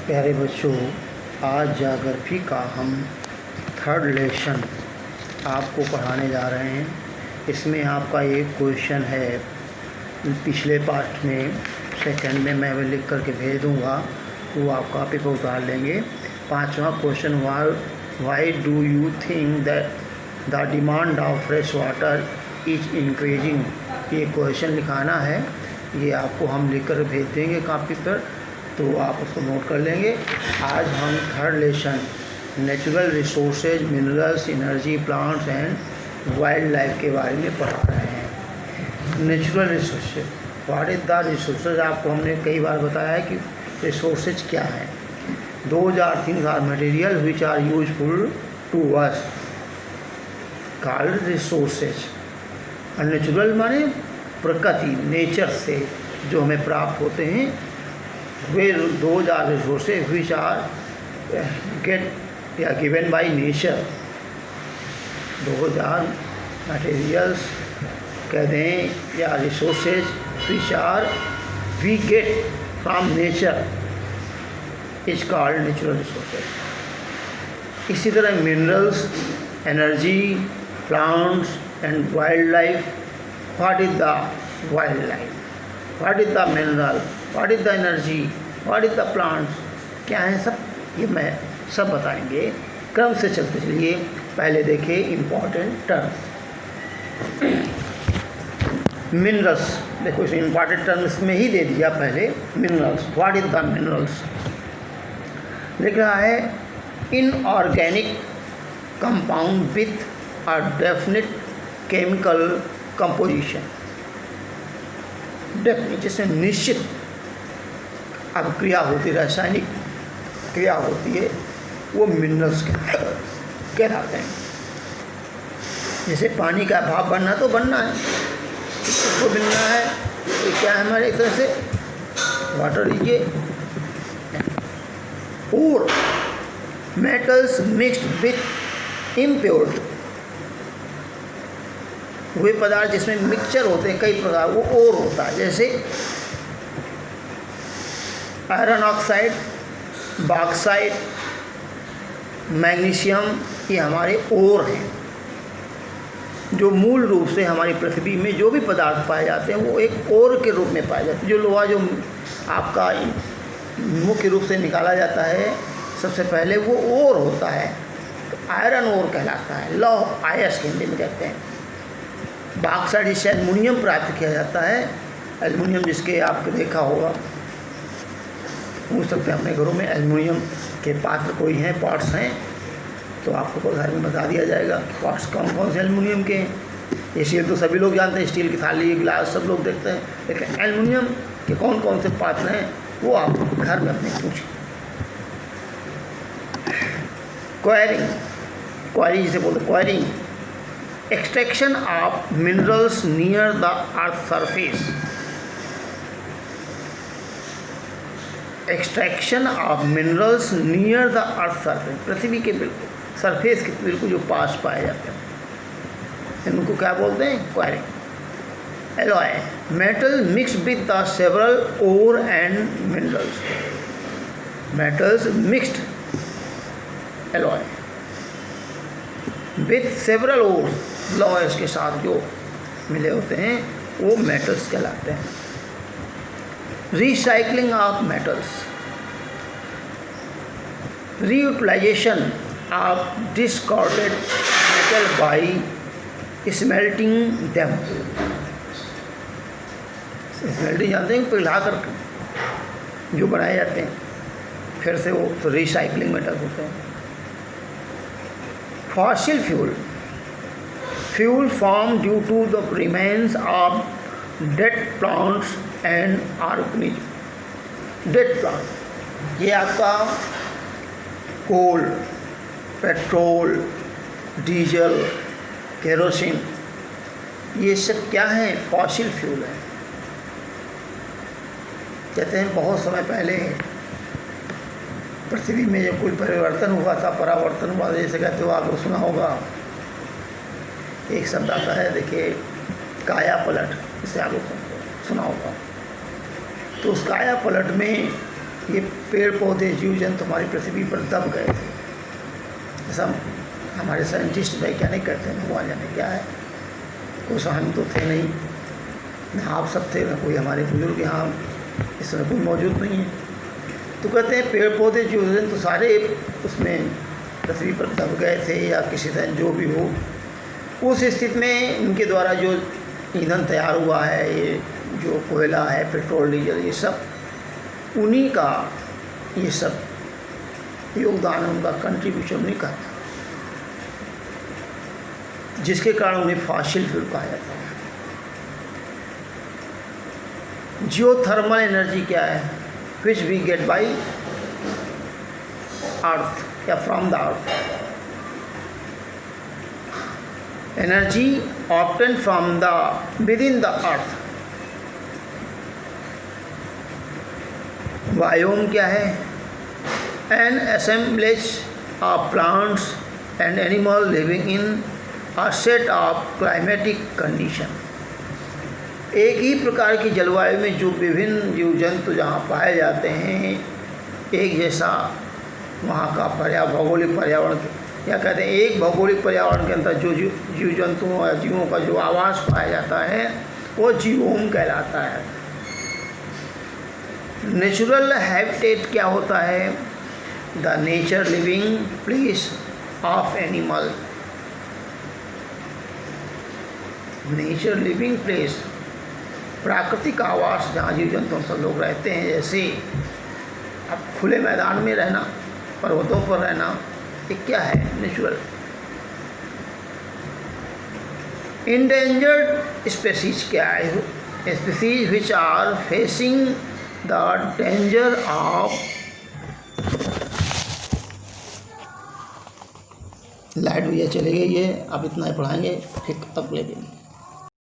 प्यारे बच्चों, आज ज्योग्राफी का हम थर्ड लेसन आपको पढ़ाने जा रहे हैं। इसमें आपका एक क्वेश्चन है, पिछले पार्ट में सेकंड में मैं लिख करके भेज दूँगा, वो आप कॉपी पर उतार लेंगे। पांचवा question, why do you think that the demand of fresh water is increasing. ये क्वेश्चन लिखाना है, ये आपको हम लिख कर भेज देंगे कॉपी पर, तो आप उसको नोट कर लेंगे। आज हम third lesson natural resources, minerals, energy, plants and wild life के बारे में पढ़ा रहे हैं। Natural resources, what is the resources. आपको हमने कई बार बताया है कि रिसोर्सेज क्या है। Those are things are material which are useful to us called resources. और नेचुरल माने प्रकृति, नेचर से जो हमें प्राप्त होते हैं, वे those are resources which are get या given by nature. Those are materials कह दें या resources which are we get from nature is called natural resources. इसी तरह minerals, energy, plants and wild life. What is the wild life, what is the mineral, what is the energy, what is the plants, क्या है सब, ये मैं सब बताएंगे। क्रम से चलते चलिए। पहले देखिए इम्पॉर्टेंट टर्म्स। मिनरल्स, देखो इस इम्पॉर्टेंट टर्म्स में ही दे दिया पहले minerals. What is the minerals लिख रहा है, inorganic compound with a definite chemical composition. जिसमें निश्चित अब क्रिया होती, रासायनिक क्रिया होती है, वो मिनरल्स कहलाते हैं। जैसे पानी का भाप बनना तो बनना है, उसको मिलना है, ये क्या है हमारे एक तरह से वाटर लीजिए। और मेटल्स मिक्स्ड विथ इम्प्योरिटी, वे पदार्थ जिसमें मिक्सचर होते हैं कई प्रकार, वो और होता है। जैसे आयरन ऑक्साइड, बॉक्साइट, मैग्नीशियम, ये हमारे ओर हैं। जो मूल रूप से हमारी पृथ्वी में जो भी पदार्थ पाए जाते हैं वो एक ओर के रूप में पाए जाते हैं। जो लोहा जो आपका मुख्य रूप से निकाला जाता है सबसे पहले, वो ओर होता है, तो आयरन ओर कहलाता है। लौह आयस्क हिंदी में कहते हैं। बॉक्साइट इससे एल्युमिनियम प्राप्त किया जाता है। एल्युमिनियम जिसके आपको देखा होगा, पूछ सकते हैं अपने घरों में एल्युमिनियम के पात्र कोई हैं, पॉट्स हैं, तो आपको घर में बता दिया जाएगा पॉट्स कौन कौन से एल्युमिनियम के हैं। स्टील तो सभी लोग जानते हैं, स्टील की थाली, गिलास सब लोग देखते हैं, लेकिन एल्युमिनियम के कौन कौन से पात्र हैं वो आप घर में अपने पूछें। क्वायरिंग, क्वायरी जिसे बोलते quarrying, extraction of minerals near the earth surface. Extraction of minerals near the earth surface, पृथ्वी के बिल्कुल सरफेस के बिल्कुल जो पास पाए जाते हैं, इनको क्या बोलते हैं, quarrying. Alloy, metal mix with the several ore and minerals. Metals mixed alloy with several ore, alloys के साथ जो मिले होते हैं वो मेटल्स कहलाते हैं। Recycling of metals, reutilization of discarded metal by smelting them. Smelting जानते हैं, पिघला कर जो बनाए जाते हैं फिर से, वो रिसाइकलिंग मेटल होते हैं। Fossil fuel, fuel form due to the remains of dead plants and organism. Dead plant, ये आपका कोल, पेट्रोल, डीजल, केरोसिन, ये सब क्या है, फॉसिल फ्यूल है। कहते हैं बहुत समय पहले पृथ्वी में जब कोई परिवर्तन हुआ था, परावर्तन हुआ, जैसे कहते हो, आपको सुना होगा, एक शब्द आता है, देखिए काया पलट, इसे आपको सुना होगा। तो उस काया पलट में ये पेड़ पौधे जीव जंतु हमारी पृथ्वी पर दब गए थे, ऐसा हमारे साइंटिस्ट वैज्ञानिक कहते हैं। भगवान जाने क्या है, कुछ हम तो थे नहीं, ना आप सब थे, ना कोई हमारे बुजुर्ग यहाँ इस समय कोई मौजूद नहीं है। तो कहते हैं पेड़ पौधे जीव जंतु तो सारे उसमें पृथ्वी पर दब गए थे या किसी तरह जो भी हो। उस स्थिति में इनके द्वारा जो ईंधन तैयार हुआ है, ये जो कोयला है, पेट्रोल डीजल, ये सब उन्हीं का ये सब योगदान, उनका कंट्रीब्यूशन उन्हीं का, जिसके कारण उन्हें फॉसिल फ्यूल कहा जाता है। जियोथर्मल एनर्जी क्या है? Which we get by earth या from the earth. Energy obtain from the within the earth. Biome क्या है? An assemblage of plants and animal living in a set of climatic condition. एक ही प्रकार की जलवायु में जो विभिन्न जीव जंतु जहाँ पाए जाते हैं, एक जैसा वहाँ का भौगोलिक पर्यावरण, या कहते हैं एक भौगोलिक पर्यावरण के अंदर जो जीव जंतुओं या जीवों का जो आवास पाया जाता है वो जीवोम कहलाता है। नेचुरल हैबिटेट क्या होता है? The nature living place of animal. Nature living place, प्राकृतिक आवास जहाँ जीव जंतु सब लोग रहते हैं। जैसे अब खुले मैदान में रहना, पर्वतों पर रहना, ये क्या है? नेचुरल। इंडेंजर्ड स्पेसीज क्या है? Species which are facing the danger of. Light भैया चली गई है, अब इतना ही पढ़ाएंगे, फिर अगले दिन।